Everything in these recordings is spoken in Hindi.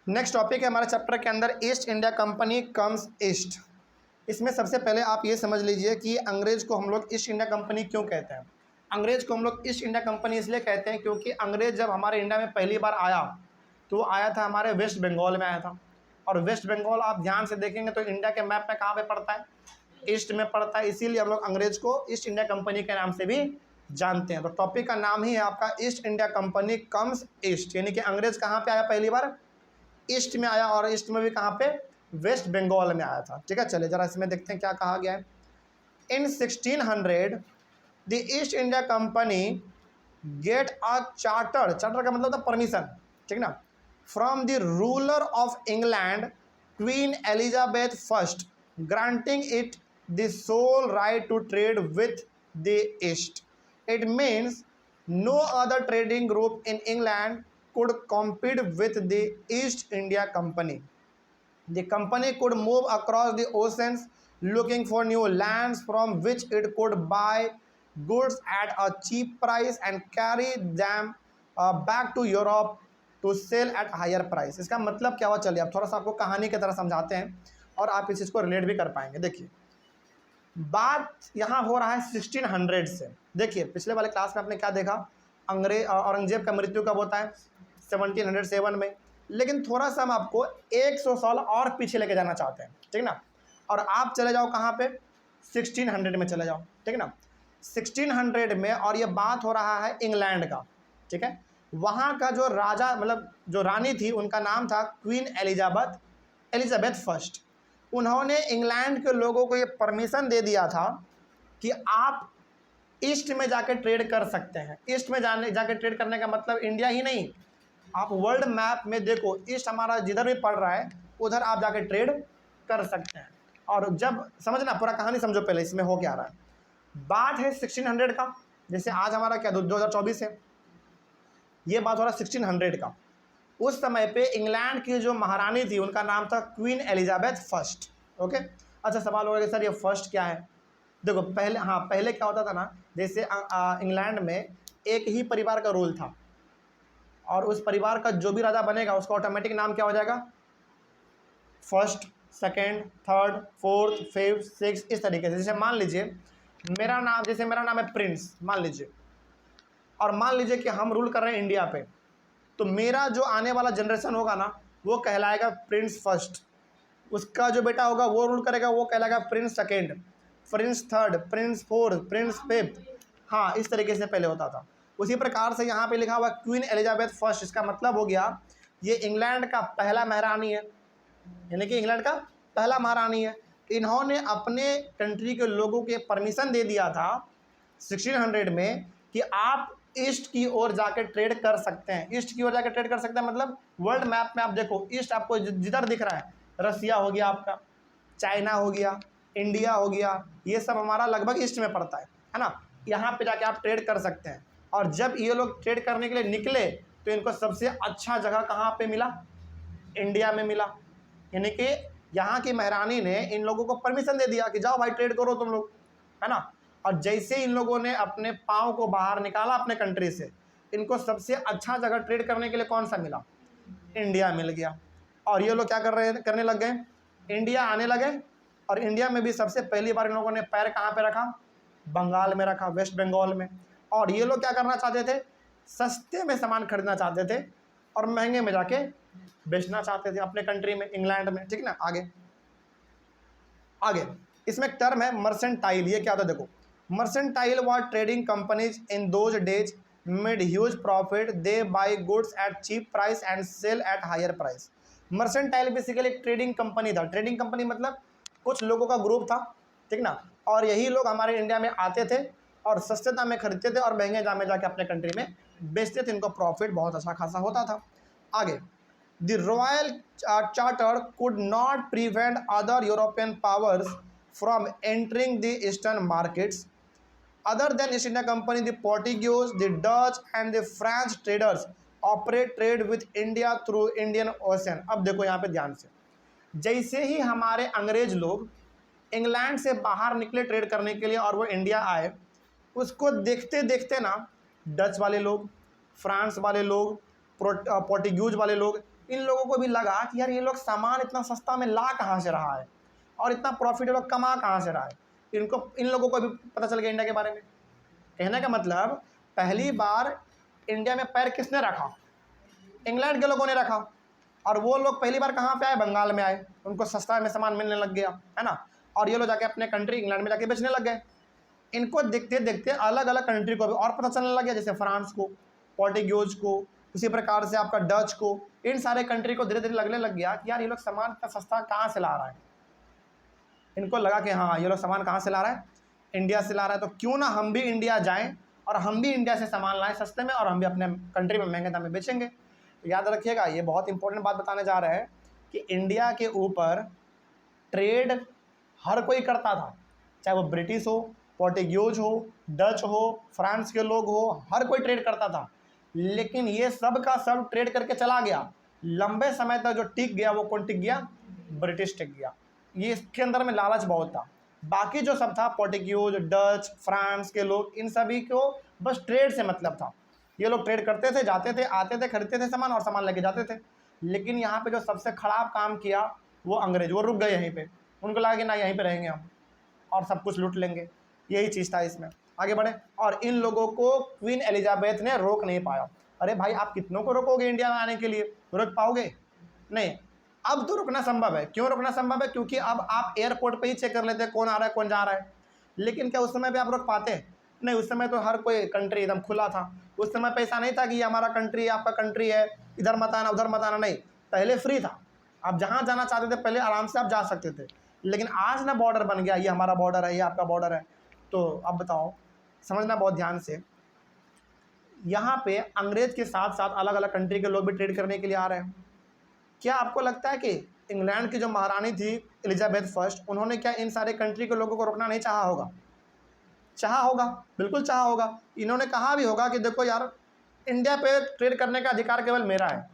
नेक्स्ट टॉपिक है हमारे चैप्टर के अंदर east India company comes east. इसमें सबसे पहले आप ये समझ लीजिए कि अंग्रेज़ को हम लोग ईस्ट इंडिया कंपनी क्यों कहते हैं। अंग्रेज़ को हम लोग ईस्ट इंडिया कंपनी इसलिए कहते हैं क्योंकि अंग्रेज़ जब हमारे इंडिया में पहली बार आया तो वो आया था हमारे वेस्ट बंगाल में आया था। और वेस्ट बंगाल आप ध्यान से देखेंगे तो इंडिया के मैप में कहाँ पे पड़ता है, ईस्ट में पड़ता है। इसीलिए हम लोग अंग्रेज़ को ईस्ट इंडिया कंपनी के नाम से भी जानते हैं। तो टॉपिक का नाम ही है आपका east India company comes east, यानी कि अंग्रेज़ कहाँ पे आया पहली बार, ईस्ट में आया। और ईस्ट में भी कहाँ पे, वेस्ट बंगाल में आया था। ठीक है, चलिए जरा इसमें देखते हैं क्या कहा गया है। In 1600 the East India Company get a charter, charter का मतलब था परमिशन, ठीक ना, from the ruler of England Queen Elizabeth first, granting it the sole right to trade with the East. It means no other trading group in England could compete with the East India Company. The company could move across the oceans looking for new lands from which it could buy goods at a cheap price and carry them back to Europe to sell at higher price. इसका मतलब क्या हुआ, चलिए अब थोड़ा सा आपको कहानी की तरह समझाते हैं और आप इस चीज़ को रिलेट भी कर पाएंगे। देखिए बात यहाँ हो रहा है 1600 से। देखिए पिछले वाले क्लास में आपने क्या देखा, औरंगजेब का मृत्यु कब होता है, 1707 में। लेकिन थोड़ा सा हम आपको 100 साल और पीछे लेके जाना चाहते हैं, ठीक ना। और आप चले जाओ कहाँ पे, 1600 में चले जाओ, ठीक ना। 1600 में, और ये बात हो रहा है इंग्लैंड का, ठीक है। वहाँ का जो राजा मतलब जो रानी थी उनका नाम था क्वीन एलिजाबेथ फर्स्ट। उन्होंने इंग्लैंड के लोगों को ये परमिशन दे दिया था कि आप ईस्ट में जाके ट्रेड कर सकते हैं। ईस्ट में जाके ट्रेड करने का मतलब इंडिया ही नहीं, आप वर्ल्ड मैप में देखो, ईस्ट हमारा जिधर भी पड़ रहा है उधर आप जाके ट्रेड कर सकते हैं। और जब समझना, पूरा कहानी समझो पहले इसमें हो क्या रहा है। बात है 1600 का, जैसे आज हमारा क्या 2024 है, ये बात हो रहा है 1600 का। उस समय पे इंग्लैंड की जो महारानी थी उनका नाम था क्वीन एलिजाबेथ फर्स्ट। ओके, अच्छा सवाल होगा कि सर ये फर्स्ट क्या है। देखो पहले, हाँ पहले क्या होता था ना, जैसे इंग्लैंड में एक ही परिवार का रूल था और उस परिवार का जो भी राजा बनेगा उसका ऑटोमेटिक नाम क्या हो जाएगा, first, second, third, fourth, fifth, six, इस तरीके से। जैसे मान लीजिए मेरा नाम, जैसे मेरा नाम है प्रिंस मान लीजिए, और मान लीजिए कि हम रूल कर रहे हैं इंडिया पे, तो मेरा जो आने वाला जनरेशन होगा ना वो कहलाएगा प्रिंस फर्स्ट। उसका जो बेटा होगा वो रूल करेगा, वो कहलाएगा Prince second, Prince third, Prince fourth, Prince fifth. हाँ, इस तरीके से पहले होता था। उसी प्रकार से यहाँ पे लिखा हुआ क्वीन एलिजाबेथ फर्स्ट, इसका मतलब हो गया ये इंग्लैंड का पहला महारानी है, यानी कि इंग्लैंड का पहला महारानी है। इन्होंने अपने कंट्री के लोगों के परमिशन दे दिया था 1600 में कि आप ईस्ट की ओर जाके ट्रेड कर सकते हैं। ईस्ट की ओर जाके ट्रेड कर सकते हैं मतलब वर्ल्ड मैप में आप देखो, ईस्ट आपको जिधर दिख रहा है, रसिया हो गया आपका, चाइना हो गया, इंडिया हो गया, ये सब हमारा लगभग ईस्ट में पड़ता है ना। यहाँ पे जाके आप ट्रेड कर सकते हैं। और जब ये लोग ट्रेड करने के लिए निकले तो इनको सबसे अच्छा जगह कहाँ पे मिला, इंडिया में मिला। यानी कि यहाँ की महारानी ने इन लोगों को परमिशन दे दिया कि जाओ भाई ट्रेड करो तुम लोग, है ना। और जैसे इन लोगों ने अपने पाँव को बाहर निकाला अपने कंट्री से, इनको सबसे अच्छा जगह ट्रेड करने के लिए कौन सा मिला, इंडिया मिल गया। और ये लोग क्या करने लग गए, इंडिया आने लगे। और इंडिया में भी सबसे पहली बार इन लोगों ने पैर कहाँ पे रखा, बंगाल में रखा, वेस्ट बंगाल में। और ये लोग क्या करना चाहते थे, सस्ते में सामान खरीदना चाहते थे और महंगे में जाके बेचना चाहते थे अपने कंट्री में, इंग्लैंड में, ठीक ना। आगे इसमें एक टर्म है मर्सेंटाइल। ये क्या होता है देखो, mercantile was trading companies in those days made huge profit, they buy goods at cheap price and sell at higher price. Mercantile basically एक ट्रेडिंग कंपनी था। ट्रेडिंग कंपनी मतलब कुछ लोगों का ग्रुप था, ठीक ना। और यही लोग हमारे इंडिया में आते थे और सस्ते दाम में खरीदते थे और महंगे दाम में जाके अपने कंट्री में बेचते थे। इनको प्रॉफिट बहुत अच्छा खासा होता था। आगे, the royal charter could not prevent other European powers from entering the eastern markets other than East India Company. The Portuguese, the Dutch and the French traders operate trade with India through Indian Ocean. अब देखो यहाँ पे ध्यान से, जैसे ही हमारे अंग्रेज लोग इंग्लैंड से बाहर निकले ट्रेड करने के लिए और वो इंडिया आए, उसको देखते देखते ना डच वाले लोग, फ्रांस वाले लोग, पोर्टुगीज वाले लोग, इन लोगों को भी लगा कि यार ये लोग सामान इतना सस्ता में ला कहाँ से रहा है और इतना प्रॉफिट ये लोग कमा कहाँ से रहा है। इन लोगों को भी पता चल गया इंडिया के बारे में। कहने का मतलब पहली बार इंडिया में पैर किसने रखा? इंग्लैंड के लोगों ने रखा। और वो लोग पहली बार कहाँ पे आए? बंगाल में आए। उनको सस्ता में सामान मिलने लग गया, है ना। और ये लोग जाके अपने कंट्री इंग्लैंड में जाके बेचने लग गए। इनको देखते देखते अलग अलग कंट्री को भी और पता चलने लग गया, जैसे फ्रांस को, पोर्टुगीज को, उसी प्रकार से आपका डच को, इन सारे कंट्री को धीरे धीरे लगने लग गया कि यार ये लोग सामान इतना सस्ता कहाँ से ला रहा है। इनको लगा कि हाँ ये लोग सामान कहाँ से ला रहा है? इंडिया से ला रहा है। तो क्यों ना हम भी इंडिया जाएं और हम भी इंडिया से सामान लाएं सस्ते में और हम भी अपने कंट्री में महंगे दाम में बेचेंगे। तो याद रखिएगा, ये बहुत इंपॉर्टेंट बात बताने जा रहे हैं कि इंडिया के ऊपर ट्रेड हर कोई करता था, चाहे वो ब्रिटिश हो, पोर्टुगीज हो, डच हो, फ्रांस के लोग हो, हर कोई ट्रेड करता था। लेकिन ये सब का सब ट्रेड करके चला गया। लंबे समय तक जो टिक गया वो कौन टिक गया? ब्रिटिश टिक गया। ये इसके अंदर में लालच बहुत था। बाकी जो सब था, पोर्टुगीज, डच, फ्रांस के लोग, इन सभी को बस ट्रेड से मतलब था। ये लोग ट्रेड करते थे, जाते थे, आते थे, खरीदते थे सामान और सामान लेके जाते थे। लेकिन यहाँ पे जो सबसे खराब काम किया वो अंग्रेज, वो रुक गए यहीं पे। उनको लगा कि ना यहीं पे रहेंगे हम और सब कुछ लूट लेंगे। यही चीज़ था इसमें। आगे बढ़े। और इन लोगों को क्वीन एलिजाबेथ ने रोक नहीं पाया। अरे भाई, आप कितनों को रोकोगे इंडिया में आने के लिए? रोक पाओगे? नहीं। अब तो रुकना संभव है। क्यों रुकना संभव है? क्योंकि अब आप एयरपोर्ट पे ही चेक कर लेते हैं कौन आ रहा है कौन जा रहा है। लेकिन क्या उस समय पे आप रोक पाते? नहीं। उस समय तो हर कोई कंट्री एकदम खुला था। उस समय पे ऐसा नहीं था कि ये हमारा कंट्री है, आपका कंट्री है, इधर मत आना उधर मत आना। नहीं, पहले फ्री था। आप जहाँ जाना चाहते थे पहले आराम से आप जा सकते थे। लेकिन आज ना बॉर्डर बन गया, ये हमारा बॉर्डर है, ये आपका बॉर्डर है। तो अब बताओ, समझना बहुत ध्यान से। यहाँ पे अंग्रेज के साथ साथ अलग अलग कंट्री के लोग भी ट्रेड करने के लिए आ रहे हैं। क्या आपको लगता है कि इंग्लैंड की जो महारानी थी एलिजाबेथ फर्स्ट, उन्होंने क्या इन सारे कंट्री के लोगों को रोकना नहीं चाहा होगा? चाहा होगा, बिल्कुल चाहा होगा। इन्होंने कहा भी होगा कि देखो यार, इंडिया पे ट्रेड करने का अधिकार केवल मेरा है।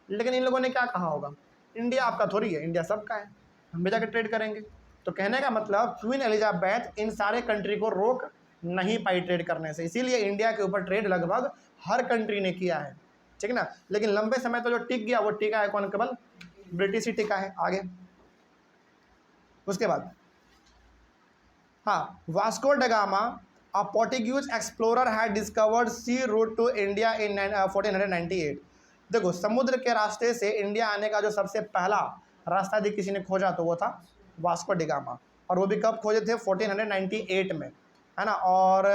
लेकिन इन लोगों ने क्या कहा होगा? इंडिया आपका थोड़ी है, इंडिया सबका है, हम भी जाकर ट्रेड करेंगे। तो कहने का मतलब क्वीन एलिजाबेथ इन सारे कंट्री को रोक नहीं पाई ट्रेड करने से। इसीलिए इंडिया के ऊपर ट्रेड लगभग हर कंट्री ने किया है, ठीक है ना। लेकिन लंबे समय तो जो टिक गया वो टिका है कौन? केवल ब्रिटिश ही टिका है। आगे उसके बाद, हाँ, Vasco da Gama, a Portuguese explorer had discovered sea route to India in 1498। देखो, समुद्र के रास्ते से इंडिया आने का जो सबसे पहला रास्ता यदि किसी ने खोजा तो वो था वास्को ड गामा। और वो भी कब खोजे थे? 1498 में, है ना। और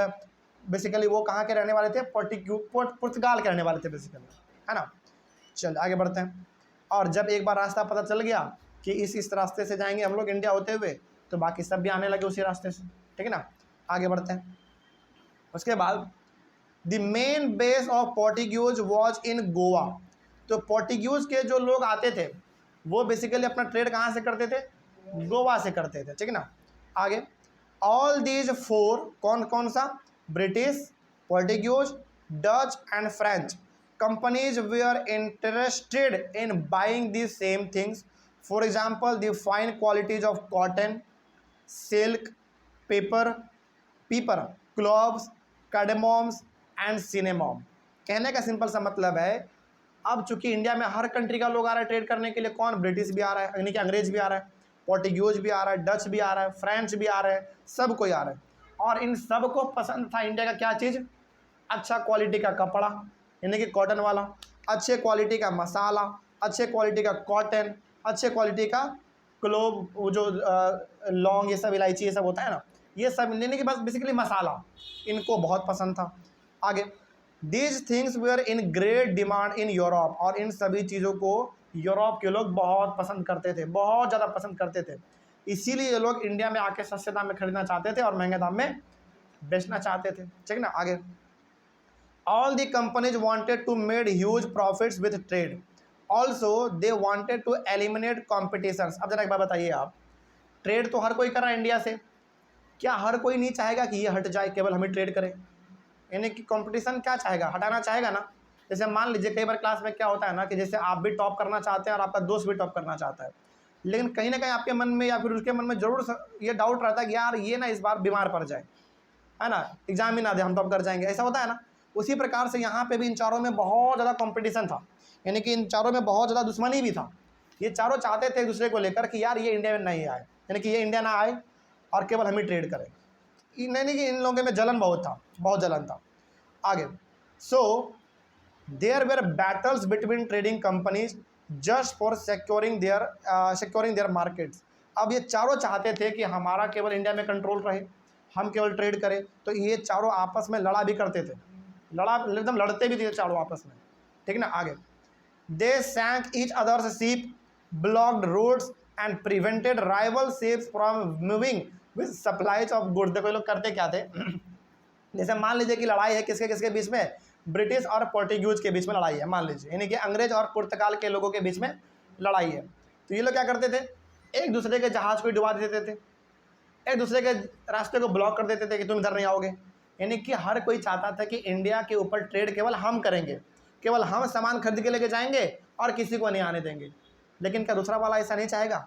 बेसिकली वो कहाँ के रहने वाले थे? पुर्तगाल के रहने वाले थे बेसिकली, है ना। चल आगे बढ़ते हैं। और जब एक बार रास्ता पता चल गया कि इस रास्ते से जाएंगे हम लोग इंडिया होते हुए, तो बाकी सब भी आने लगे उसी रास्ते से, ठीक है ना। आगे बढ़ते हैं। उसके बाद the main base of Portuguese was in Goa. तो पोर्टुगीज के जो लोग आते थे वो बेसिकली अपना ट्रेड कहाँ से करते थे? गोवा से करते थे, ठीक है ना। आगे, ऑल दीज फोर, कौन कौन सा? British, Portuguese, Dutch and French companies were interested in buying these same things. For example, the fine qualities of cotton, silk, paper, cloves, cardamoms and cinnamon. कहने का सिंपल सा मतलब है, अब चूंकि इंडिया में हर कंट्री का लोग आ रहा है ट्रेड करने के लिए। कौन? ब्रिटिश भी आ रहा है, यानी कि अंग्रेज भी आ रहा है, पोर्टुगीज भी आ रहा है, डच भी आ रहा है, फ्रेंच भी आ रहा है, सब कोई आ रहा है। और इन सब को पसंद था इंडिया का क्या चीज़? अच्छा क्वालिटी का कपड़ा, यानी कि कॉटन वाला, अच्छे क्वालिटी का मसाला, अच्छे क्वालिटी का कॉटन, अच्छे क्वालिटी का क्लोव, वो जो लौंग, ये सब इलायची ये सब होता है ना, ये सब यानी कि बस बेसिकली मसाला इनको बहुत पसंद था। आगे, these things were in great demand in Europe. और इन सभी चीज़ों को यूरोप के लोग बहुत पसंद करते थे, बहुत ज़्यादा पसंद करते थे। इसीलिए ये लोग इंडिया में आके सस्ते दाम में खरीदना चाहते थे और महंगे दाम में बेचना चाहते थे, ठीक ना। आगे, all the companies wanted to make huge profits with trade. Also they wanted to eliminate competitions. अब जरा एक बात बताइए आप, ट्रेड तो हर कोई कर रहा है इंडिया से, क्या हर कोई नहीं चाहेगा कि ये हट जाए, केवल हम ही ट्रेड करें? यानी कि कंपटीशन क्या चाहेगा? हटाना चाहेगा ना। जैसे मान लीजिए कई बार क्लास में क्या होता है ना कि जैसे आप भी टॉप करना चाहते हैं और आपका दोस्त भी टॉप करना चाहता है, लेकिन कहीं ना कहीं आपके मन में या फिर उसके मन में जरूर ये डाउट रहता है कि यार ये ना इस बार बीमार पड़ जाए, है ना, एग्जाम ही ना दे, हम टॉप कर जाएंगे, ऐसा होता है ना। उसी प्रकार से यहाँ पे भी इन चारों में बहुत ज़्यादा कंपटीशन था। यानी कि इन चारों में बहुत ज़्यादा दुश्मनी भी था। ये चारों चाहते थे एक दूसरे को लेकर कि यार ये इंडिया में नहीं आए, यानी कि ये इंडिया ना आए और केवल हम ही ट्रेड करें। नहीं कि इन लोगों में जलन बहुत था, बहुत जलन था। आगे, so there were battles between trading companies just for securing their markets. अब ये चारों चाहते थे कि हमारा केवल इंडिया में कंट्रोल रहे, हम केवल ट्रेड करें। तो ये चारों आपस में लड़ा भी करते थे, एकदम लड़ते भी थे चारों आपस में, ठीक ना। आगे, they sank each other's ship, blocked roads and prevented rival ships from moving with supplies of goods. देखो ये लोग करते क्या थे जैसे मान लीजिए कि लड़ाई है किसके किसके बीच में, ब्रिटिश और पोर्टुगीज के बीच में लड़ाई है, मान लीजिए, यानी कि अंग्रेज और पुर्तगाल के लोगों के बीच में लड़ाई है। तो ये लोग क्या करते थे, एक दूसरे के जहाज़ को डुबा देते थे, एक दूसरे के रास्ते को ब्लॉक कर देते थे कि तुम इधर नहीं आओगे। यानी कि हर कोई चाहता था कि इंडिया के ऊपर ट्रेड केवल हम करेंगे, केवल हम सामान खरीद के लेके जाएंगे और किसी को नहीं आने देंगे। लेकिन क्या दूसरा वाला ऐसा नहीं चाहेगा?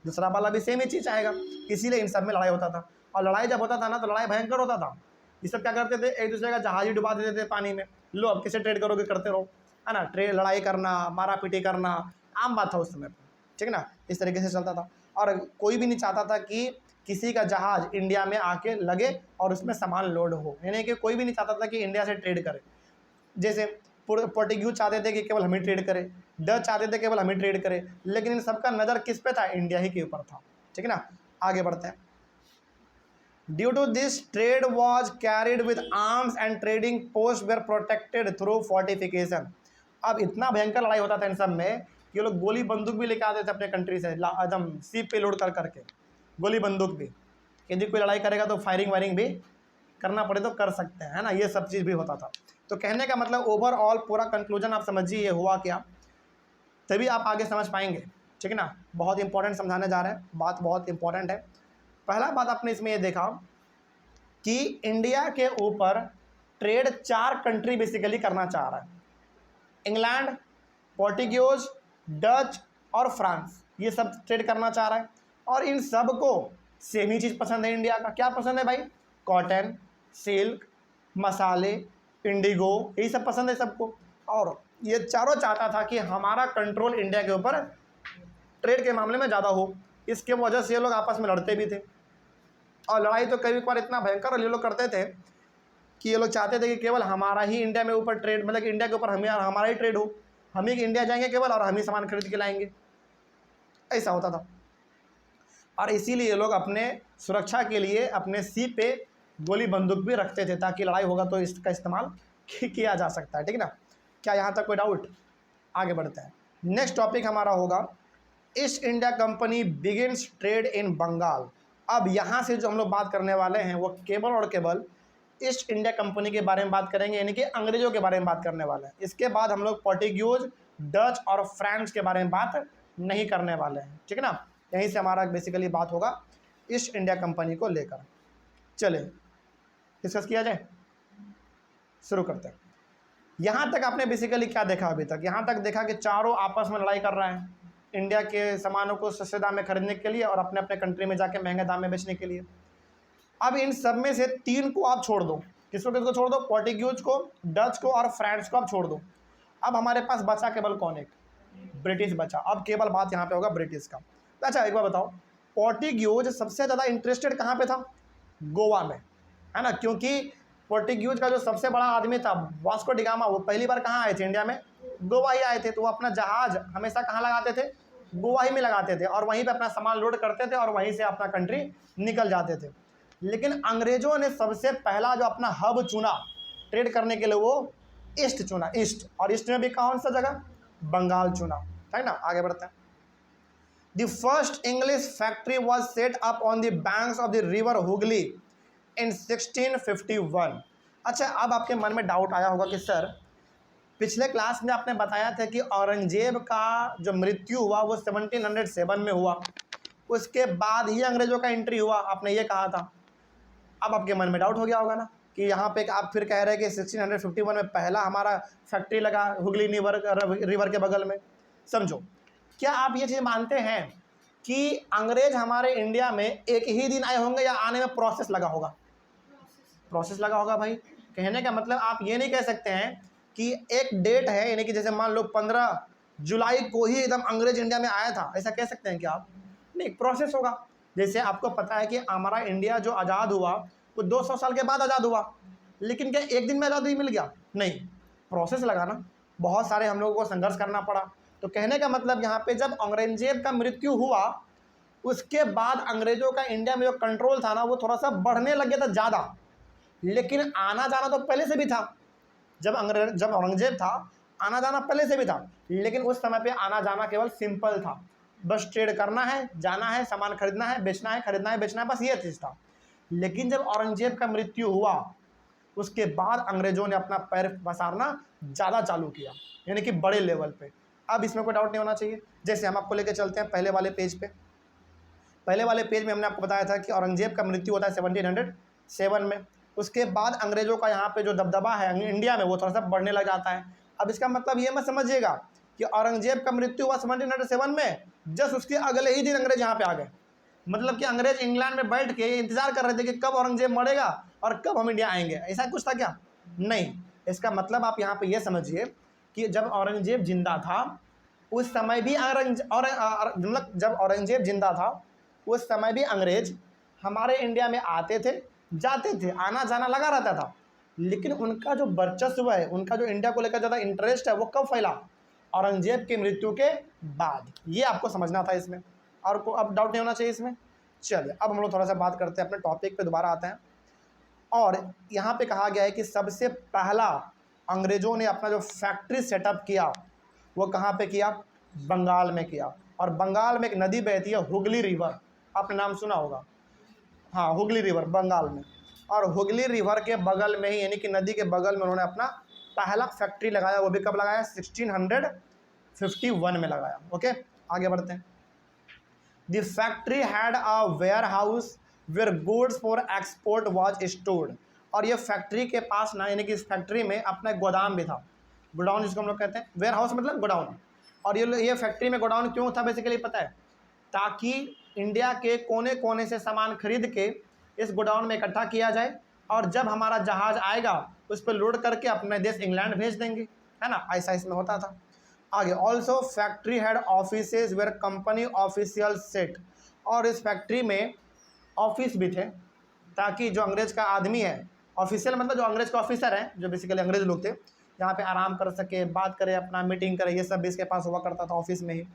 दूसरा वाला भी सेम ही चीज़ चाहेगा, इसीलिए इन सब में लड़ाई होता था। और लड़ाई जब होता था ना तो लड़ाई भयंकर होता था। ये सब क्या करते थे, एक दूसरे का जहाज ही डुबा देते थे पानी में, लो अब किसे ट्रेड करोगे करते रहो, है ना। ट्रेड लड़ाई करना, मारा पीटी करना आम बात था उस समय पर, ठीक है ना। इस तरीके से चलता था और कोई भी नहीं चाहता था कि किसी का जहाज इंडिया में आके लगे और उसमें सामान लोड हो, यानी कि कोई भी नहीं चाहता था कि इंडिया से ट्रेड करे। जैसे पोर्टुगीज चाहते थे कि केवल हम ही ट्रेड करें, डच चाहते थे केवल हम ही ट्रेड करें, लेकिन इन सबका नज़र किस पे था, इंडिया ही के ऊपर था, ठीक है ना। आगे बढ़ते हैं। Due to this trade was carried with arms and trading post were protected through fortification. अब इतना भयंकर लड़ाई होता था इन सब में कि ये लोग गोली बंदूक भी लेके आते थे अपने कंट्री से, एकदम सीप पे लोड कर करके गोली बंदूक भी, यदि कोई लड़ाई करेगा तो फायरिंग वायरिंग भी करना पड़े तो कर सकते हैं, है ना। ये सब चीज़ भी होता था। तो कहने का मतलब ओवरऑल पूरा कंक्लूजन आप समझिए ये हुआ क्या, तभी आप आगे समझ पाएंगे, ठीक है ना। बहुत इंपॉर्टेंट समझाने जा रहे हैं, बात बहुत इंपॉर्टेंट है। पहला बात आपने इसमें ये देखा कि इंडिया के ऊपर ट्रेड 4 कंट्री बेसिकली करना चाह रहा है, इंग्लैंड, पोर्टुगीज, डच और फ्रांस, ये सब ट्रेड करना चाह रहा है। और इन सब को सेम ही चीज़ पसंद है इंडिया का। क्या पसंद है भाई? कॉटन, सिल्क, मसाले, इंडिगो, यही सब पसंद है सबको। और ये चारों चाहता था कि हमारा कंट्रोल इंडिया के ऊपर ट्रेड के मामले में ज़्यादा हो। इसके वजह से ये लोग आपस में लड़ते भी थे और लड़ाई तो कई बार इतना भयंकर ये लोग करते थे कि ये लोग चाहते थे कि केवल हमारा ही इंडिया में ऊपर ट्रेड, मतलब इंडिया के ऊपर हमारा ही ट्रेड हो, हम ही इंडिया जाएंगे केवल और हम ही सामान खरीद के लाएंगे, ऐसा होता था। और इसीलिए ये लोग अपने सुरक्षा के लिए अपने सी पे गोली बंदूक भी रखते थे ताकि लड़ाई होगा तो इसका इस्तेमाल किया जा सकता है, ठीक है ना। क्या यहाँ तक कोई डाउट? आगे बढ़ते हैं। नेक्स्ट टॉपिक हमारा होगा East India Company begins trade in Bengal. अब यहाँ से जो हम लोग बात करने वाले हैं वो केवल और केवल ईस्ट इंडिया कंपनी के बारे में बात करेंगे, यानी कि अंग्रेजों के बारे में बात करने वाले हैं। इसके बाद हम लोग पोर्टुगीज, डच और फ्रेंच के बारे में बात नहीं करने वाले हैं, ठीक है ना। यहीं से हमारा बेसिकली बात होगा ईस्ट इंडिया कंपनी को लेकर। चले डिस्कस किया जाए, शुरू करते हैं। यहाँ तक आपने बेसिकली क्या देखा अभी तक? यहाँ तक देखा कि चारों आपस में लड़ाई कर रहे हैं इंडिया के सामानों को सस्ते दाम में खरीदने के लिए और अपने अपने कंट्री में जाके महंगे दाम में बेचने के लिए। अब इन सब में से 3 को आप छोड़ दो, किसको किसको छोड़ दो? पोर्टुगीज को, डच को और फ्रांस को आप छोड़ दो। अब हमारे पास बचा केवल कौन? एक ब्रिटिश बचा। अब केवल बात यहाँ पे होगा ब्रिटिश का। अच्छा एक बार बताओ, पोर्टुगीज सबसे ज़्यादा इंटरेस्टेड कहाँ पे था? गोवा में, है ना। क्योंकि पोर्टुगीज का जो सबसे बड़ा आदमी था वास्को डी गामा, वो पहली बार कहाँ आए थे? इंडिया में गोवा ही आए थे। तो वो अपना जहाज हमेशा कहाँ लगाते थे? गोवा ही में लगाते थे और वहीं पे अपना सामान लोड करते थे और वहीं से अपना कंट्री निकल जाते थे। लेकिन अंग्रेजों ने सबसे पहला जो अपना हब चुना ट्रेड करने के लिए वो ईस्ट चुना, ईस्ट। और ईस्ट में भी कौन सा जगह? बंगाल चुना, है ना। आगे बढ़ते हैं। The first English factory was set up on the banks of the river Hooghly in 1651। अच्छा अब आपके मन में डाउट आया होगा कि सर पिछले क्लास में आपने बताया था कि औरंगजेब का जो मृत्यु हुआ वो 1707 में हुआ, उसके बाद ही अंग्रेजों का एंट्री हुआ, आपने ये कहा था। अब आपके मन में डाउट हो गया होगा ना कि यहाँ पे आप फिर कह रहे हैं कि 1651 में पहला हमारा फैक्ट्री लगा हुगली रिवर के बगल में। समझो, क्या आप ये चीज़ मानते हैं कि अंग्रेज हमारे इंडिया में एक ही दिन आए होंगे या आने में प्रोसेस लगा होगा? प्रोसेस लगा होगा भाई। कहने का मतलब आप ये नहीं कह सकते हैं कि एक डेट है, यानी कि जैसे मान लो 15 जुलाई को ही एकदम अंग्रेज इंडिया में आया था, ऐसा कह सकते हैं क्या आप? नहीं, प्रोसेस होगा। जैसे आपको पता है कि हमारा इंडिया जो आज़ाद हुआ वो 200 साल के बाद आज़ाद हुआ, लेकिन क्या एक दिन में आज़ादी मिल गया? नहीं, प्रोसेस लगा ना, बहुत सारे हम लोगों को संघर्ष करना पड़ा। तो कहने का मतलब यहाँ पे जब औरंगजेब का मृत्यु हुआ उसके बाद अंग्रेजों का इंडिया में जो कंट्रोल था ना वो थोड़ा सा बढ़ने लग गया था ज़्यादा, लेकिन आना जाना तो पहले से भी था। जब औरंगजेब था आना जाना पहले से भी था, लेकिन उस समय पे आना जाना केवल सिंपल था, बस ट्रेड करना है, जाना है, सामान खरीदना है, बेचना है, खरीदना है, बेचना है, बस ये चीज़ था। लेकिन जब औरंगजेब का मृत्यु हुआ उसके बाद अंग्रेजों ने अपना पैर पसारना ज़्यादा चालू किया, यानी कि बड़े लेवल पे। अब इसमें कोई डाउट नहीं होना चाहिए। जैसे हम आपको लेके चलते हैं पहले वाले पेज पे। पहले वाले पेज में हमने आपको बताया था कि औरंगजेब का मृत्यु होता है 1707 में। उसके बाद अंग्रेजों का यहाँ पे जो दबदबा है इंडिया में वो थोड़ा सा बढ़ने लग जाता है। अब इसका मतलब ये मत समझिएगा कि औरंगजेब का मृत्यु हुआ 1707 में, जस्ट उसके अगले ही दिन अंग्रेज यहाँ पे आ गए। मतलब कि अंग्रेज इंग्लैंड में बैठ के इंतजार कर रहे थे कि कब औरंगजेब मरेगा और कब हम इंडिया आएंगे, ऐसा कुछ था क्या? नहीं। इसका मतलब आप यहाँ पे ये समझिए कि जब औरंगजेब जिंदा था उस समय भी मतलब जब औरंगजेब जिंदा था उस समय भी अंग्रेज हमारे इंडिया में आते थे, जाते थे, आना जाना लगा रहता था। लेकिन उनका जो वर्चस्व है, उनका जो इंडिया को लेकर ज़्यादा इंटरेस्ट है वो कब फैला? औरंगजेब की मृत्यु के बाद। ये आपको समझना था इसमें, और को अब डाउट नहीं होना चाहिए इसमें। चलिए अब हम लोग थोड़ा सा बात करते हैं, अपने टॉपिक पे दोबारा आते हैं। और यहाँ पे कहा गया है कि सबसे पहला अंग्रेज़ों ने अपना जो फैक्ट्री सेटअप किया वो कहाँ पे किया? बंगाल में किया। और बंगाल में एक नदी बहती है हुगली रिवर, आपने नाम सुना होगा। हाँ, हुगली रिवर बंगाल में। और हुगली रिवर के बगल में ही, यानी कि नदी के बगल में उन्होंने अपना पहला फैक्ट्री लगाया। वो भी कब लगाया? 1651 में लगाया। ओके, आगे बढ़ते हैं। The factory had a warehouse where goods for export was stored. और ये फैक्ट्री के पास ना, यानी कि इस फैक्ट्री में अपना गोदाम भी था। गोडाउन जिसको हम लोग कहते हैं, वेयर हाउस मतलब गोडाउन। और ये फैक्ट्री में गोडाउन क्यों था बेसिकली पता है? ताकि इंडिया के कोने कोने से सामान खरीद के इस गोडाउन में इकट्ठा किया जाए और जब हमारा जहाज़ आएगा उस पर लोड करके अपने देश इंग्लैंड भेज देंगे, है ना? ऐसा इसमें होता था। आगे, also factory had offices where company official set. और इस फैक्ट्री में ऑफिस भी थे ताकि जो अंग्रेज का आदमी है, ऑफिशियल मतलब जो अंग्रेज का ऑफिसर है, जो बेसिकली अंग्रेज लोग थे, यहाँ पे आराम कर सके, बात करे, अपना मीटिंग करे, ये सब भी इसके पास हुआ करता था ऑफिस में ही।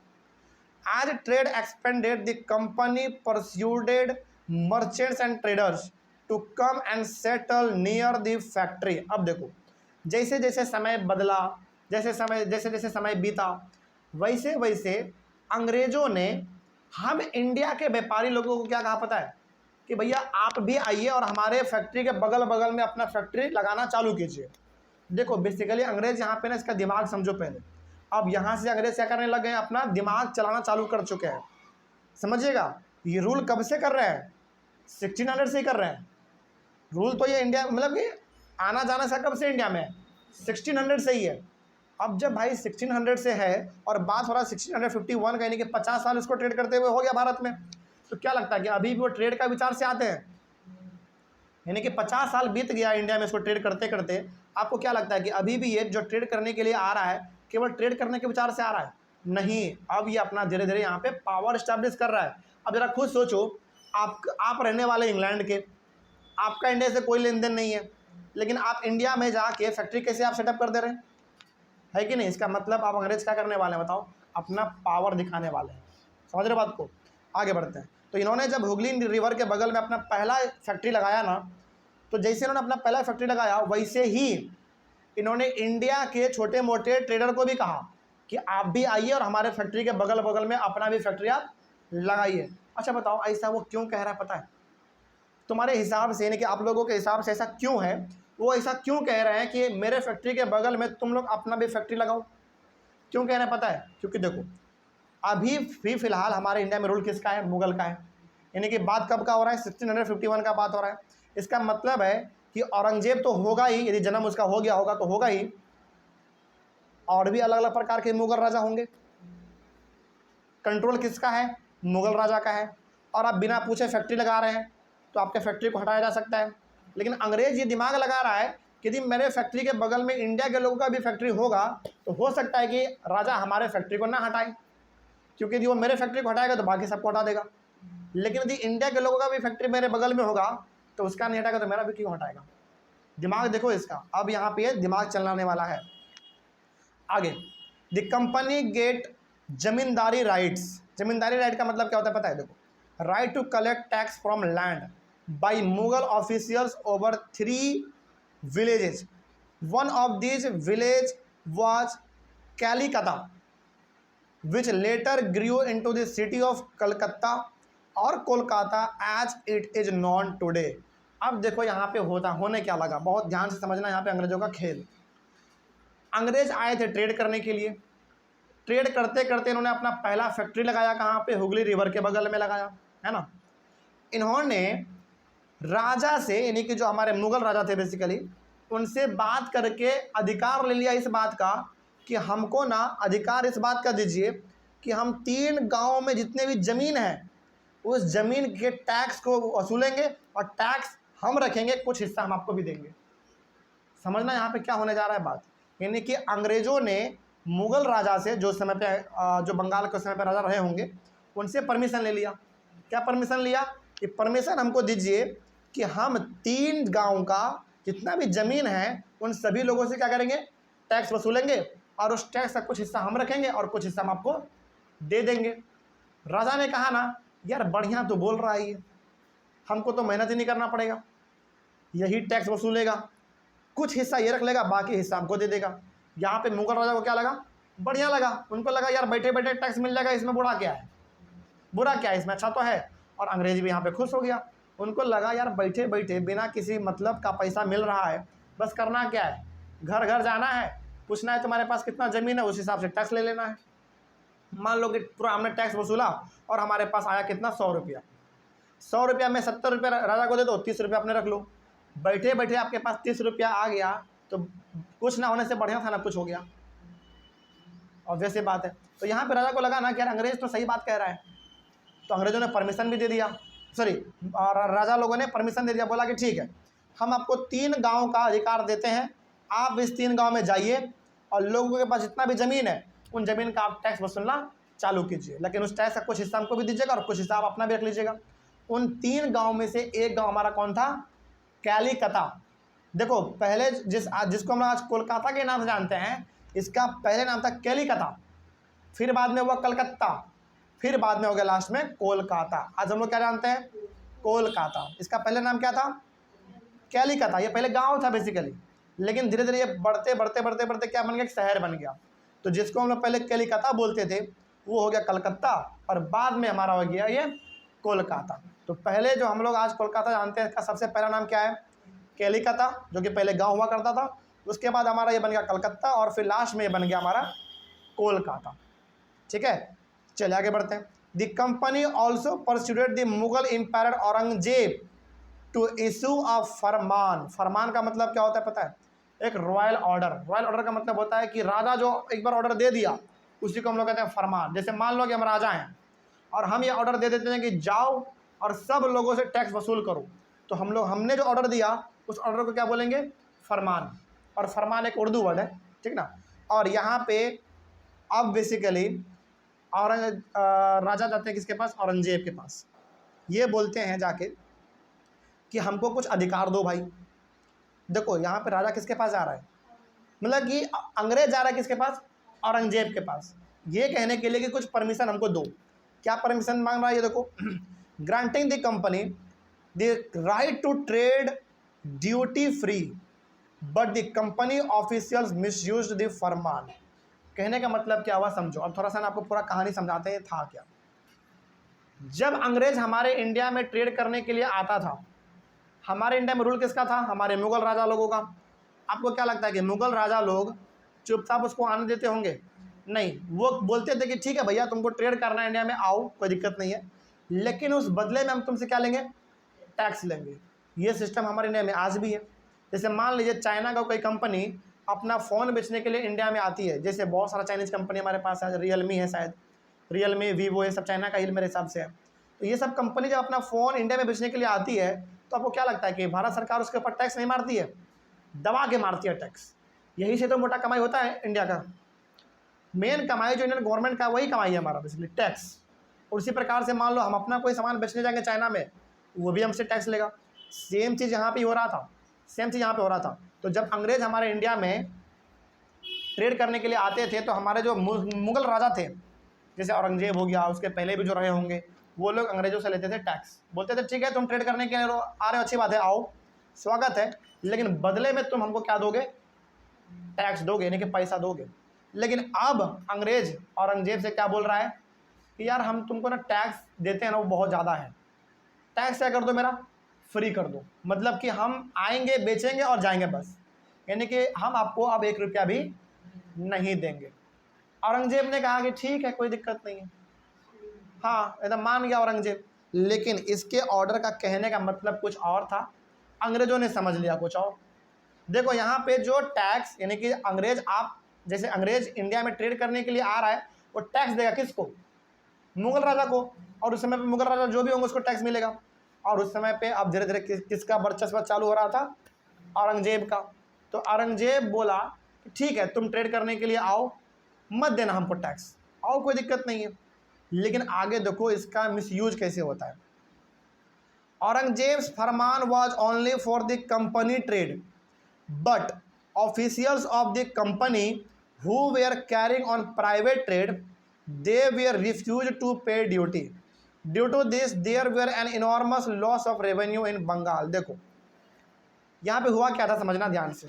As trade expanded, the company persuaded merchants and traders to come and settle near the factory. अब देखो, जैसे जैसे समय बदला, जैसे जैसे समय बीता, वैसे वैसे अंग्रेजों ने हम इंडिया के व्यापारी लोगों को क्या कहा पता है? कि भैया आप भी आइए और हमारे फैक्ट्री के बगल बगल में अपना फैक्ट्री लगाना चालू कीजिए। देखो बेसिकली अंग्रेज यहाँ पे ना, इसका दिमाग समझो पहले। अब यहाँ से अंग्रेज क्या करने लग गए? अपना दिमाग चलाना चालू कर चुके हैं। समझिएगा, ये रूल कब से कर रहे हैं? 1600 से ही कर रहे हैं रूल। तो ये इंडिया मतलब कि आना जाना सा कब से इंडिया में? 1600 से ही है। अब जब भाई 1600 से है और बात हो रहा है 1651 का, यानी कि 50 साल इसको ट्रेड करते हुए हो गया भारत में, तो क्या लगता है कि अभी भी वो ट्रेड का विचार से आते हैं? यानी कि 50 साल बीत गया इंडिया में इसको ट्रेड करते करते, आपको क्या लगता है कि अभी भी ये जो ट्रेड करने के लिए आ रहा है केवल ट्रेड करने के विचार से आ रहा है? नहीं, अब ये अपना धीरे धीरे यहाँ पे पावर स्टैब्लिश कर रहा है। अब जरा खुद सोचो, आप रहने वाले इंग्लैंड के, आपका इंडिया से कोई लेन देन नहीं है, लेकिन आप इंडिया में जाके फैक्ट्री कैसे आप सेटअप कर दे रहे हैं, है कि नहीं? इसका मतलब आप अंग्रेज क्या करने वाले हैं बताओ? अपना पावर दिखाने वाले हैं। समझ रहे बात को? आगे बढ़ते हैं। तो इन्होंने जब हुगली रिवर के बगल में अपना पहला फैक्ट्री लगाया ना, तो जैसे इन्होंने अपना पहला फैक्ट्री लगाया वैसे ही इन्होंने इंडिया के छोटे मोटे ट्रेडर को भी कहा कि आप भी आइए और हमारे फैक्ट्री के बगल बगल में अपना भी फैक्ट्री आप लगाइए। अच्छा बताओ, ऐसा वो क्यों कह रहा है पता है? तुम्हारे हिसाब से, यानी कि आप लोगों के हिसाब से ऐसा क्यों है? वो ऐसा क्यों कह रहे हैं कि मेरे फैक्ट्री के बगल में तुम लोग अपना भी फैक्ट्री लगाओ? क्यों कह रहे हैं पता है? क्योंकि देखो, अभी भी फिलहाल हमारे इंडिया में रूल किसका है? मुगल का है। यानी कि बात कब का हो रहा है? 1651 का बात हो रहा है। इसका मतलब है कि औरंगजेब तो होगा ही, यदि जन्म उसका हो गया होगा तो होगा ही, और भी अलग अलग प्रकार के मुगल राजा होंगे। कंट्रोल किसका है? मुगल राजा का है। और आप बिना पूछे फैक्ट्री लगा रहे हैं तो आपके फैक्ट्री को हटाया जा सकता है। लेकिन अंग्रेज ये दिमाग लगा रहा है कि यदि मेरे फैक्ट्री के बगल में इंडिया के लोगों का भी फैक्ट्री होगा तो हो सकता है कि राजा हमारे फैक्ट्री को ना हटाए, क्योंकि यदि वो मेरे फैक्ट्री को हटाएगा तो बाकी सबको हटा देगा। लेकिन यदि इंडिया के लोगों का भी फैक्ट्री मेरे बगल में होगा तो उसका नहीं हटाएगा तो मेरा भी क्यों हटाएगा। दिमाग देखो इसका, अब यहाँ पे दिमाग चलाने वाला है। आगे, the company get zamindari rights. Zamindari right का मतलब क्या होता है पता है? देखो, right to collect tax from land by Mughal officials over 3 villages. One of these village was Kalikata, which later grew into the city of Calcutta or Kolkata as it is known today. अब देखो यहाँ पे होने क्या लगा, बहुत ध्यान से समझना यहाँ पे अंग्रेजों का खेल। अंग्रेज आए थे ट्रेड करने के लिए, ट्रेड करते करते इन्होंने अपना पहला फैक्ट्री लगाया कहाँ पे? हुगली रिवर के बगल में लगाया, है ना। इन्होंने राजा से, यानी कि जो हमारे मुगल राजा थे बेसिकली, उनसे बात करके अधिकार ले लिया इस बात का कि हमको ना अधिकार इस बात का दीजिए कि हम 3 गांव में जितने भी ज़मीन है उस ज़मीन के टैक्स को वसूलेंगे और टैक्स हम रखेंगे, कुछ हिस्सा हम आपको भी देंगे। समझना यहाँ पे क्या होने जा रहा है बात, यानी कि अंग्रेज़ों ने मुगल राजा से, जो समय पे जो बंगाल के समय पे राजा रहे होंगे, उनसे परमिशन ले लिया। क्या परमिशन लिया? कि परमिशन हमको दीजिए कि हम 3 गांव का जितना भी ज़मीन है उन सभी लोगों से क्या करेंगे? टैक्स वसूलेंगे और उस टैक्स का कुछ हिस्सा हम रखेंगे और कुछ हिस्सा हम आपको दे देंगे। राजा ने कहा ना, यार बढ़िया तो बोल रहा है ये, हमको तो मेहनत ही नहीं करना पड़ेगा, यही टैक्स वसूलेगा, कुछ हिस्सा ये रख लेगा, बाकी हिस्सा हमको दे देगा। यहाँ पे मुगल राजा को क्या लगा? बढ़िया लगा। उनको लगा यार बैठे बैठे टैक्स मिल जाएगा, इसमें बुरा क्या है, बुरा क्या है, इसमें अच्छा तो है। और अंग्रेज भी यहाँ पे खुश हो गया। उनको लगा यार बैठे बैठे बिना किसी मतलब का पैसा मिल रहा है, बस करना क्या है, घर घर जाना है, पूछना है तुम्हारे पास कितना ज़मीन है, उस हिसाब से टैक्स ले लेना है। मान लो कि पूरा हमने टैक्स वसूला और हमारे पास आया कितना? 100 रुपया। 100 रुपया में 70 रुपया राजा को दे दो, 30 रुपया अपने रख लो। बैठे बैठे आपके पास 30 रुपया आ गया तो कुछ ना होने से बढ़िया था ना, कुछ हो गया। ऑब्वियस सी बात है। तो यहाँ पे राजा को लगा ना कि यार अंग्रेज तो सही बात कह रहा है, तो अंग्रेजों ने परमिशन भी दे दिया, और राजा लोगों ने परमिशन दे दिया। बोला कि ठीक है, हम आपको 3 गांव का अधिकार देते हैं, आप इस 3 गांव में जाइए और लोगों के पास जितना भी ज़मीन है उन ज़मीन का आप टैक्स वसूलना चालू कीजिए, लेकिन उस टैक्स का कुछ हिस्सा हमको भी दीजिएगा और कुछ हिस्सा आप अपना भी रख लीजिएगा। उन 3 गाँव में से एक गाँव हमारा कौन था? कैलिकता। देखो, पहले जिसको हम आज कोलकाता के नाम से जानते हैं, इसका पहले नाम था कैलिकता, फिर बाद में हुआ कलकत्ता, फिर बाद में हो गया लास्ट में कोलकाता। आज हम लोग क्या जानते हैं? कोलकाता। इसका पहले नाम क्या था? कैलिकता। ये पहले गांव था बेसिकली, लेकिन धीरे धीरे ये बढ़ते बढ़ते बढ़ते बढ़ते क्या बन गया? एक शहर बन गया। तो जिसको हम लोग पहले कैलिकता बोलते थे वो हो गया कलकत्ता, और बाद में हमारा हो गया ये कोलकाता। तो पहले जो हम लोग आज कोलकाता जानते हैं, इसका सबसे पहला नाम क्या है? कैलिकता, जो कि पहले गाँव हुआ करता था। उसके बाद हमारा ये बन गया कलकत्ता, और फिर लास्ट में ये बन गया हमारा कोलकाता। ठीक है, चलिए आगे बढ़ते हैं। The company also persuaded the Mughal empire Aurangzeb to issue a farman. फरमान का मतलब क्या होता है पता है? एक रॉयल ऑर्डर। रॉयल ऑर्डर का मतलब होता है कि राजा जो एक बार ऑर्डर दे दिया उसी को हम लोग कहते हैं फरमान। जैसे मान लो कि हम राजा हैं और हम ये ऑर्डर दे देते हैं कि जाओ और सब लोगों से टैक्स वसूल करो, तो हमने जो ऑर्डर दिया उस ऑर्डर को क्या बोलेंगे? फरमान। और फरमान एक उर्दू वर्ड है, ठीक ना। और यहाँ पे अब बेसिकली राजा जाते हैं किसके पास? औरंगजेब के पास। ये बोलते हैं जाके कि हमको कुछ अधिकार दो भाई। देखो यहाँ पे राजा किसके पास जा रहा है? मतलब कि अंग्रेज जा रहा है किसके पास? औरंगजेब के पास, ये कहने के लिए कि कुछ परमिशन हमको दो। क्या परमिशन मांग रहा है ये देखो? Granting the company the right to trade duty free but the company officials misused the farman. कहने का मतलब क्या हुआ समझो। अब थोड़ा सा ना आपको पूरा कहानी समझाते हैं था क्या। जब अंग्रेज हमारे इंडिया में ट्रेड करने के लिए आता था, हमारे इंडिया में रूल किसका था? हमारे मुगल राजा लोगों का। आपको क्या लगता है कि मुगल राजा लोग चुपचाप उसको आने देते होंगे? नहीं, वो बोलते थे कि ठीक है भैया तुमको ट्रेड करना है इंडिया में, आओ कोई दिक्कत नहीं है, लेकिन उस बदले में हम तुमसे क्या लेंगे? टैक्स लेंगे। ये सिस्टम हमारे इंडिया में आज भी है। जैसे मान लीजिए चाइना का कोई कंपनी अपना फ़ोन बेचने के लिए इंडिया में आती है, जैसे बहुत सारा चाइनीज़ कंपनी हमारे पास है, रियलमी है शायद, रियलमी, वीवो, ये सब चाइना का ही मेरे हिसाब से है। तो ये सब कंपनी जब अपना फ़ोन इंडिया में बेचने के लिए आती है तो आपको क्या लगता है कि भारत सरकार उसके ऊपर टैक्स नहीं मारती है? दबा के मारती है टैक्स। यही से तो मोटा कमाई होता है इंडिया का। मेन कमाई जो इंडियन गवर्नमेंट का वही कमाई है हमारा बेसिकली टैक्स। और उसी प्रकार से मान लो हम अपना कोई सामान बेचने जाएंगे चाइना में, वो भी हमसे टैक्स लेगा। सेम चीज़ यहाँ पे हो रहा था, सेम चीज़ यहाँ पे हो रहा था। तो जब अंग्रेज हमारे इंडिया में ट्रेड करने के लिए आते थे तो हमारे जो मुगल राजा थे, जैसे औरंगजेब हो गया, उसके पहले भी जो रहे होंगे, वो लोग अंग्रेजों से लेते थे टैक्स। बोलते थे ठीक है तुम ट्रेड करने के लिए आ रहे हो, अच्छी बात है, आओ स्वागत है, लेकिन बदले में तुम हमको क्या दोगे? टैक्स दोगे, यानी कि पैसा दोगे। लेकिन अब अंग्रेज औरंगजेब से क्या बोल रहा है कि यार हम तुमको ना टैक्स देते हैं ना, वो बहुत ज़्यादा है, टैक्स क्या कर दो मेरा, फ्री कर दो। मतलब कि हम आएंगे, बेचेंगे और जाएंगे बस, यानी कि हम आपको अब 1 रुपया भी नहीं देंगे। औरंगजेब ने कहा कि ठीक है कोई दिक्कत नहीं है, हाँ एकदम मान गया औरंगजेब। लेकिन इसके ऑर्डर का कहने का मतलब कुछ और था, अंग्रेजों ने समझ लिया कुछ और। देखो यहाँ पे जो टैक्स, यानी कि अंग्रेज, आप जैसे अंग्रेज इंडिया में ट्रेड करने के लिए आ रहा है, वो टैक्स देगा किसको? मुगल राजा को। और उस समय पे मुगल राजा जो भी होंगे उसको टैक्स मिलेगा। और उस समय पे अब धीरे धीरे किसका वर्चस्व चालू हो रहा था? औरंगजेब का। तो औरंगजेब बोला कि ठीक है तुम ट्रेड करने के लिए आओ, मत देना हमको टैक्स, आओ कोई दिक्कत नहीं है। लेकिन आगे देखो इसका मिसयूज कैसे होता है। Aurangzeb's farman was only for the company trade, but officials of the company who were carrying on private trade, they were refused to pay duty. Due to this there were an enormous loss of revenue in Bengal। देखो यहाँ पे हुआ क्या था, समझना ध्यान से।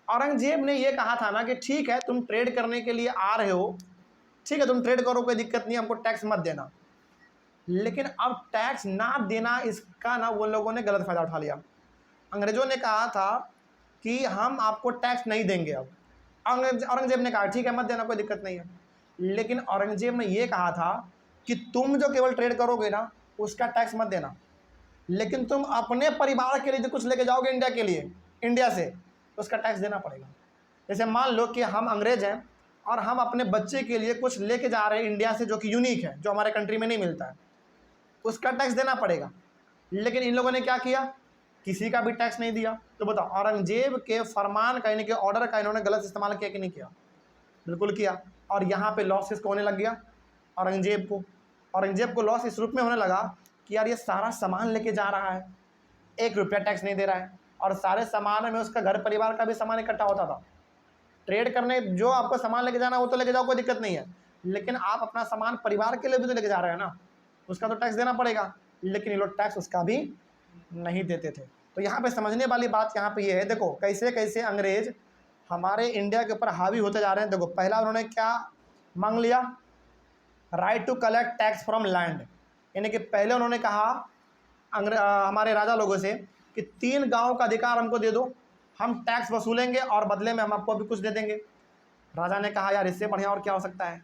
औरंगजेब ने ये कहा था ना कि ठीक है तुम ट्रेड करने के लिए आ रहे हो, ठीक है तुम ट्रेड करो कोई दिक्कत नहीं, हमको टैक्स मत देना। लेकिन अब टैक्स ना देना, इसका ना वो लोगों ने गलत फायदा उठा लिया। अंग्रेजों ने कहा था कि हम आपको टैक्स नहीं देंगे। अब औरंगजेब ने कहा ठीक है मत देना कोई दिक्कत नहीं है। लेकिन औरंगजेब ने यह कहा था कि तुम जो केवल ट्रेड करोगे ना उसका टैक्स मत देना, लेकिन तुम अपने परिवार के लिए जो कुछ लेके जाओगे इंडिया के लिए, इंडिया से, तो उसका टैक्स देना पड़ेगा। जैसे मान लो कि हम अंग्रेज हैं और हम अपने बच्चे के लिए कुछ लेके जा रहे हैं इंडिया से जो कि यूनिक है, जो हमारे कंट्री में नहीं मिलता है, उसका टैक्स देना पड़ेगा। लेकिन इन लोगों ने क्या किया, किसी का भी टैक्स नहीं दिया। तो बताओ औरंगजेब के फरमान का, यानी कि ऑर्डर का इन्होंने गलत इस्तेमाल किया कि नहीं किया? बिल्कुल किया। और यहाँ पे लॉस किसको होने लग गया? औरंगजेब को। औरंगजेब को लॉस इस रूप में होने लगा कि यार ये सारा सामान लेके जा रहा है, 1 रुपया टैक्स नहीं दे रहा है, और सारे सामान में उसका घर परिवार का भी सामान इकट्ठा होता था। ट्रेड करने जो आपको सामान लेके जाना वो तो लेके जाओ कोई दिक्कत नहीं है, लेकिन आप अपना सामान परिवार के लिए भी तो लेके जा रहे हैं ना, उसका तो टैक्स देना पड़ेगा। लेकिन ये लोग टैक्स उसका भी नहीं देते थे। तो यहाँ पे समझने वाली बात यहाँ पे ये है, देखो कैसे कैसे अंग्रेज हमारे इंडिया के ऊपर हावी होते जा रहे हैं। देखो पहला उन्होंने क्या मांग लिया, right to collect tax from land, यानी कि पहले उन्होंने कहा हमारे राजा लोगों से कि 3 गांव का अधिकार हमको दे दो, हम टैक्स वसूलेंगे और बदले में हम आपको भी कुछ दे देंगे। राजा ने कहा यार इससे बढ़िया और क्या हो सकता है,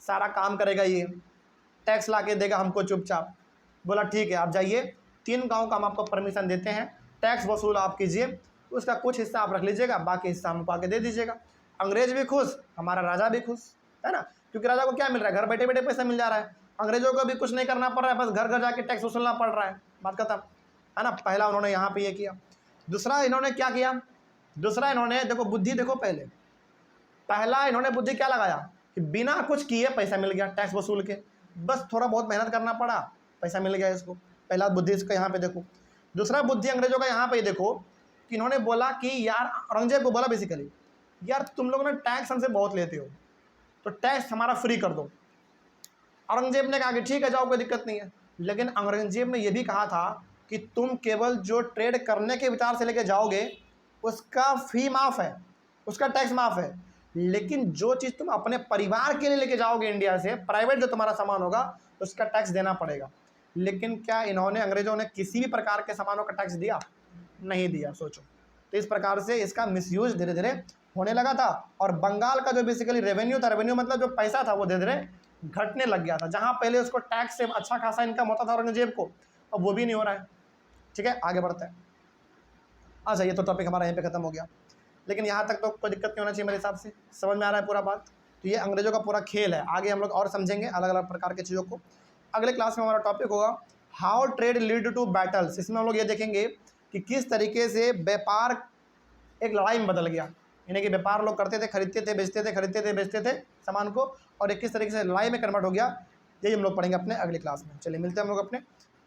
सारा काम करेगा ये, टैक्स ला के देगा हमको चुपचाप। बोला ठीक है आप जाइए, 3 गांव का हम आपको परमिशन देते हैं, टैक्स वसूल आप कीजिए, उसका कुछ हिस्सा आप रख लीजिएगा, बाकी हिस्सा हमको आके दे दीजिएगा। अंग्रेज भी खुश, हमारा राजा भी खुश, है ना, क्योंकि राजा को क्या मिल रहा है, घर बैठे बैठे पैसा मिल जा रहा है, अंग्रेजों को भी कुछ नहीं करना पड़ रहा है, बस घर घर जाके टैक्स वसूलना पड़ रहा है, बात खत्म, है ना। पहला उन्होंने यहाँ पे ये किया। दूसरा इन्होंने क्या किया, दूसरा इन्होंने देखो बुद्धि, देखो पहला इन्होंने बुद्धि क्या लगाया कि बिना कुछ किए पैसा मिल गया टैक्स वसूल के, बस थोड़ा बहुत मेहनत करना पड़ा, पैसा मिल गया इसको। पहला बुद्धि इसका यहाँ पे देखो। दूसरा बुद्धि अंग्रेजों का यहाँ पे देखो कि इन्होंने बोला कि यार, औरंगजेब को बोला बेसिकली, यार तुम लोग ना टैक्स हमसे बहुत लेते हो, तो टैक्स हमारा फ्री कर दो। औरंगजेब ने कहा कि ठीक है जाओ कोई दिक्कत नहीं है। लेकिन औरंगजेब ने यह भी कहा था कि तुम केवल जो ट्रेड करने के विचार से लेके जाओगे उसका फी माफ़ है, उसका टैक्स माफ़ है, लेकिन जो चीज़ तुम अपने परिवार के लिए लेके जाओगे इंडिया से, प्राइवेट जो तुम्हारा सामान होगा उसका टैक्स देना पड़ेगा। लेकिन क्या इन्होंने, अंग्रेजों ने किसी भी प्रकार के सामानों का टैक्स दिया? नहीं दिया। सोचो, तो इस प्रकार से इसका मिसयूज धीरे धीरे होने लगा था। और बंगाल का जो बेसिकली रेवेन्यू था, रेवेन्यू मतलब जो पैसा था, वो धीरे धीरे घटने लग गया था। जहाँ पहले उसको टैक्स से अच्छा खासा इनकम होता था औरंगजेब को, अब वो भी नहीं हो रहा है। ठीक है, आगे बढ़ते हैं। अच्छा, ये तो टॉपिक हमारा यहीं पे खत्म हो गया, लेकिन यहाँ तक तो कोई दिक्कत नहीं होना चाहिए मेरे हिसाब से, समझ में आ रहा है पूरा बात। तो ये अंग्रेजों का पूरा खेल है, आगे हम लोग और समझेंगे अलग अलग प्रकार की चीज़ों को। अगले क्लास में हमारा टॉपिक होगा how trade lead to battles. इसमें हम लोग ये देखेंगे कि किस तरीके से व्यापार एक लड़ाई में बदल गया। यानी कि व्यापार लोग करते थे, खरीदते थे, बेचते थे, खरीदते थे, बेचते थे सामान को, और एक किस तरीके से लड़ाई में कन्वर्ट हो गया, यही हम लोग पढ़ेंगे अपने अगली क्लास में। चलिए मिलते हैं हम लोग अपने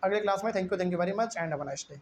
अगले क्लास में। Thank you very much and have a nice day.